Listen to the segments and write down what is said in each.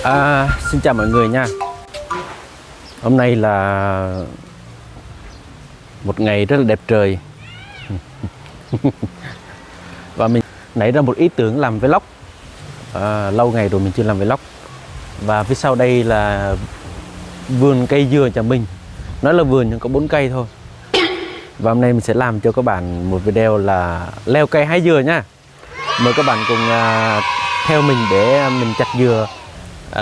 Xin chào mọi người nha. Hôm nay là một ngày rất là đẹp trời. Và mình nảy ra một ý tưởng làm vlog. Lâu ngày rồi mình chưa làm vlog. Và phía sau đây là vườn cây dừa nhà mình. Nói là vườn nhưng có 4 cây thôi. Và hôm nay mình sẽ làm cho các bạn một video là leo cây hái dừa nha. Mời các bạn cùng theo mình để mình chặt dừa,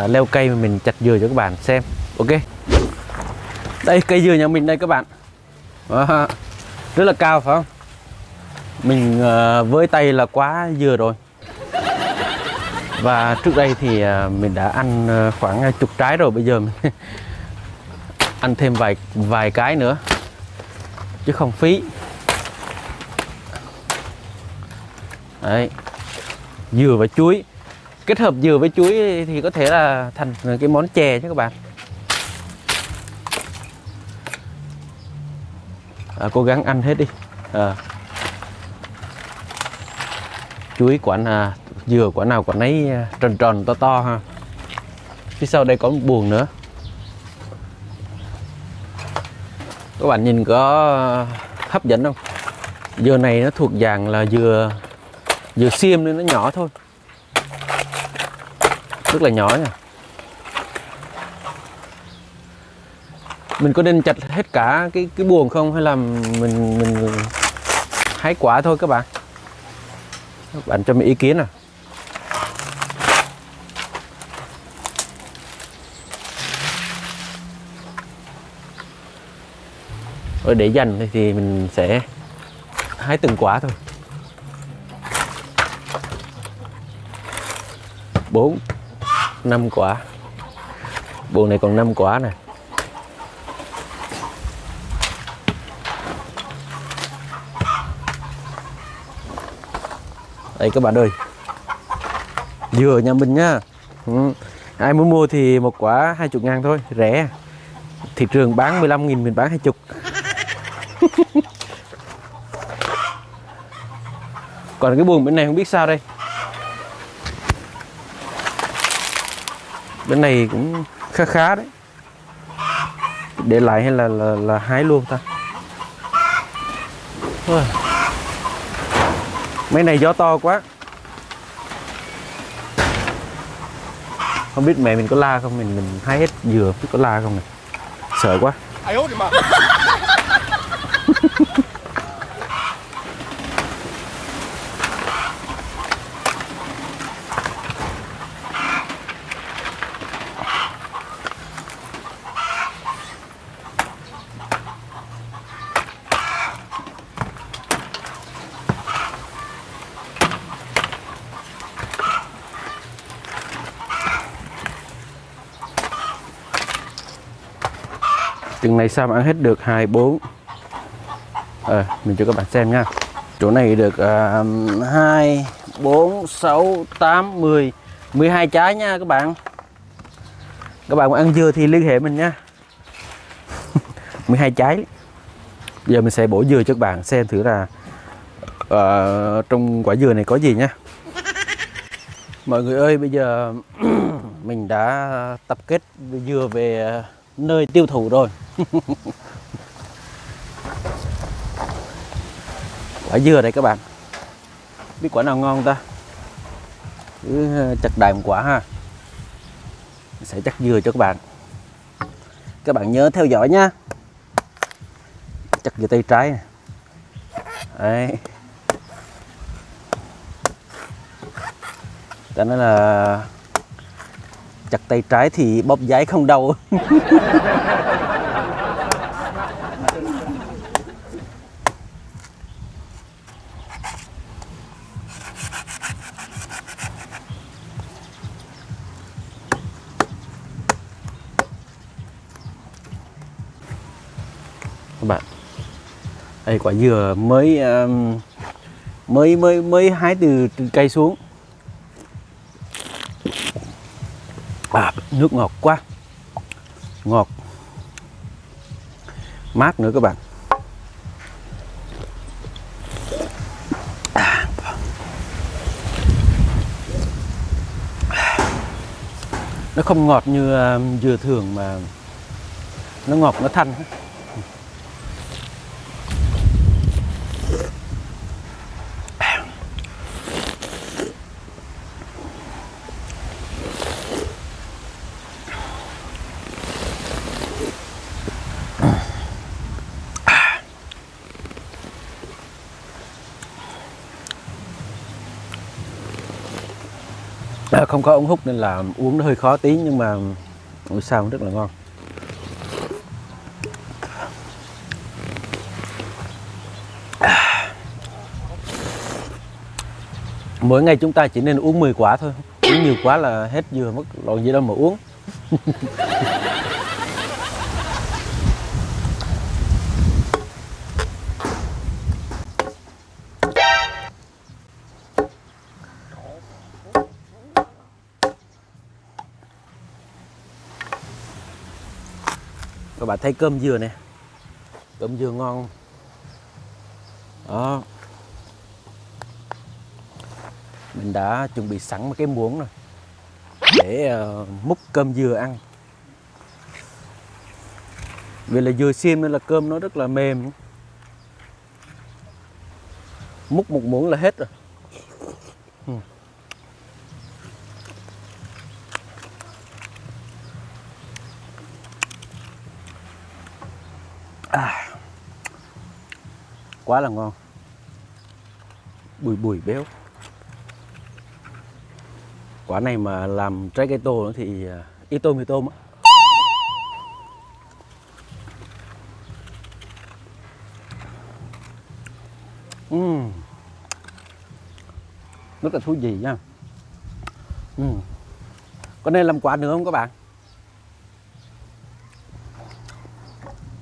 leo cây mà mình chặt dừa cho các bạn xem. Ok. Đây cây dừa nhà mình đây các bạn. Rất là cao phải không? Mình với tay là quá dừa rồi. Và trước đây thì mình đã ăn khoảng chục trái rồi, bây giờ mình ăn thêm vài cái nữa chứ không phí. Đấy, dừa và chuối, kết hợp dừa với chuối thì có thể là thành cái món chè chứ các bạn. Cố gắng ăn hết đi. Chuối quả dừa quả nào quả nấy tròn tròn to to ha. Phía sau đây có một buồng nữa. Các bạn nhìn có hấp dẫn không? Dừa này nó thuộc dạng là dừa xiêm nên nó nhỏ thôi, rất là nhỏ nha. Mình có nên chặt hết cả cái buồng không, hay là mình hái quả thôi các bạn? Các bạn cho mình ý kiến à. Rồi để dành thì mình sẽ hái từng quả thôi. 4, 5 quả. Buồng này còn 5 quả này. Đây các bạn ơi, dừa nhà mình nhá. Ai muốn mua thì một quả 20.000 thôi, rẻ. Thị trường bán 15.000, mình bán 20. Còn cái buồng bên này không biết sao đây. Bên này cũng khá khá đấy. Để lại hay là hái luôn ta? Mấy này gió to quá. Không biết mẹ mình có la không, mình hái hết dừa biết có la không này. Sợ quá. Chừng này sao mà ăn hết được 2, 4. Mình cho các bạn xem nha. Chỗ này được 2, 4, 6, 8, 10, 12 trái nha các bạn. Các bạn muốn ăn dừa thì liên hệ mình nha. 12 trái. Giờ mình sẽ bổ dừa cho các bạn xem thử là trong quả dừa này có gì nha. Mọi người ơi, bây giờ mình đã tập kết dừa về nơi tiêu thụ rồi. Quả dừa đây các bạn. Biết quả nào ngon ta? Cứ chặt đại một quả ha. Mình sẽ chặt dừa cho các bạn. Các bạn nhớ theo dõi nha. Chặt dừa tay trái này. Đấy. Ta nói là chặt tay trái thì bóp giấy không đau. Các bạn, đây quả dừa mới hái từ cây xuống. Nước ngọt quá, ngọt mát nữa các bạn. Nó không ngọt như dừa thường mà nó ngọt, nó thanh. Không có ống hút nên là uống nó hơi khó tí, nhưng mà ôi sao rất là ngon. Mỗi ngày chúng ta chỉ nên uống 10 quả thôi, uống nhiều quá là hết dừa mất, còn gì đâu mà uống. Các bạn thấy cơm dừa nè, cơm dừa ngon đó. Mình đã chuẩn bị sẵn một cái muỗng rồi để múc cơm dừa ăn. Vì là dừa xiêm nên là cơm nó rất là mềm, múc một muỗng là hết rồi. Quá là ngon, bùi bùi béo. Quả này mà làm trái cây tô nữa thì ít tôm thì tôm á. Rất là thú vị nha. Có nên làm quả nữa không các bạn?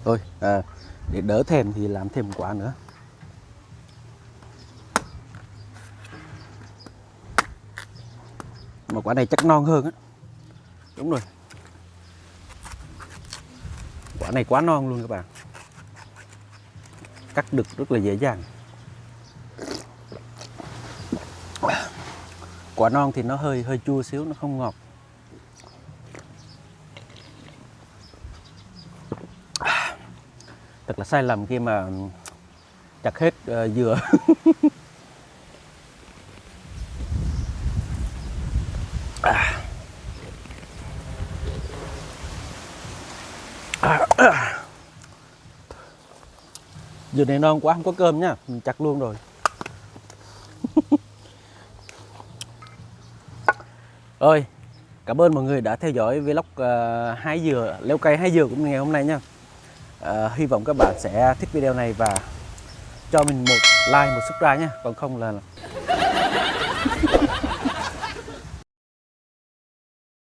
Thôi để đỡ thèm thì làm thêm quả nữa. Mà quả này chắc non hơn á. Đúng rồi, quả này quá non luôn các bạn, cắt đứt rất là dễ dàng. Quả non thì nó hơi chua xíu, nó không ngọt. Thật là sai lầm khi mà chặt hết dừa. Dừa này non quá, không có cơm nhá, mình chặt luôn rồi. Ơi, cảm ơn mọi người đã theo dõi vlog hái dừa, leo cây hái dừa của mình ngày hôm nay nha. Hy vọng các bạn sẽ thích video này và cho mình một like, một subscribe nhé. Còn không là